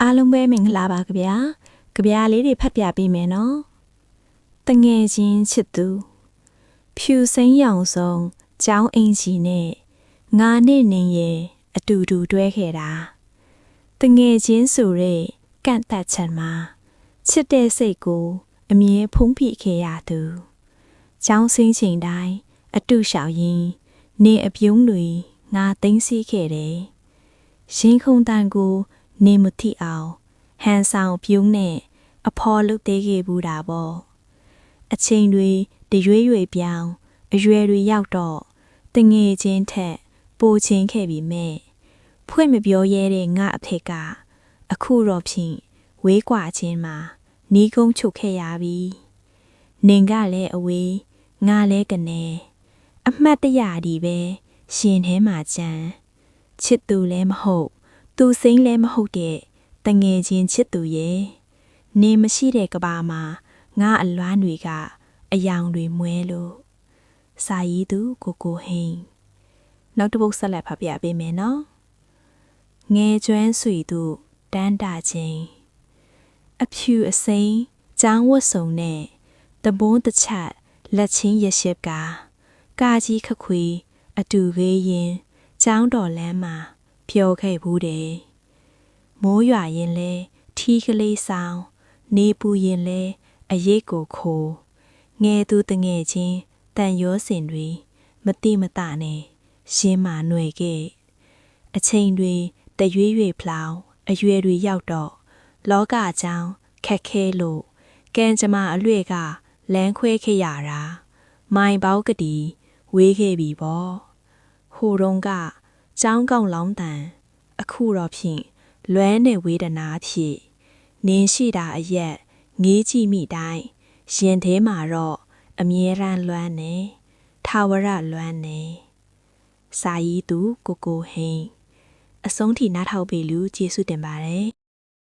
အားလုံးပဲမင်္ဂလာပါကြဗျာကြဗျာလေးတွေဖတ်ပြပေးမယ်နော်တငယ်ချင်းချစ်သူဖြူစိမ်းရောင်ဆုံးကျောင်းအင်ကြီးနဲ့ငါနဲ့နင်းရဲ့အတူတူတွဲခဲ့တာတငယ်ချင်းဆိုတဲ့ကန့်သက်ချက်မှာချစ်တဲ့စိတ်ကိုအမြဲဖုံးဖိခဲ့ရသူကျောင်းဆင်းချိန်တိုင်းအတူလျှောက်ရင်းနေအပြုံးတွေငါသိမ်းဆီးခဲ့တယ်ရင်ခုန်တန်ကိုနေမတိအောင်ဟန်ဆောင်ပြုံးနဲ့အဖော်လုပ်သေးခဲ့ဘူးတာပေါ့အချိန်တွေတရွေ့ရွေ့ပြောင်းအရွယ်တွေရောက်တော့တငယ်ချင်းထက်ပိုချင်းခဲ့ပြီမဲ့ဖွင့်မပြောရဲတဲ့ငါအဖေကအခုတော့ဖြင့်ဝေးကွာချင်းမှာနီးကုန်းချုပ်ခဲ့ရပြီနင်ကလည်းအဝေးငါလည်းကနေအမှတ်တရဒီပဲရှင်ထဲမှာကြံချစ်သူလည်းမဟုတ်သူစိမ့်လည်းမဟုတ်တဲ့တငယ်ချင်းချစ်သူရဲ့နေမရှိတဲ့ကဘာမှာငါအလွမ်းတွေကအယောင်တွေမွဲလို့စာရေးသူကိုဟိန်နောက်တစ်ပုဒ်ဆက်လက်ဖတ်ပြပေးမယ်နော်ငယ်ကျွမ်းဆွေသူတန်းတာချင်းအဖြူအစိမ်းចောင်းဝတ်စုံနဲ့တဘိုးတစ်ချက်လက်ချင်းရရှိကကာကြီးခခွေအတူခေးရင်ចောင်းတော်လမ်းမှာပျော်ခဲ့ဘူးတယ်မိုးရွာရင်လဲထီးကလေးဆောင်နေပူရင်လဲအရေးကိုခိုးငယ်သူတငယ်ချင်းတန်ရောစင်တွေမတိမတနဲ့ရှင်းမာຫນွေခဲ့အချိန်တွေတရွေ့ရွေ့ဖလောင်အရွယ်တွေရောက်တော့လောကကြောင်းခက်ခဲလို့ကံကြမ္မာအလွဲ့ကလမ်းခွဲခဲ့ရတာမိုင်ပေါကတိဝေးခဲ့ပြီပေါ့ဟိုတုန်းကကျောင်းကောင်းလောင်းတန်အခုတော့ဖြင့်လွမ်းနေဝေဒနာဖြစ်နင်းရှိတာအရက်ငေးကြည့်မိတိုင်းရင်ထဲမှာတော့အမြဲတမ်းလွမ်းနေထာဝရလွမ်းနေစာရေးသူကိုဟိန်အဆုံးထိနားထောင်ပေးလို့ကျေးဇူးတင်ပါတယ်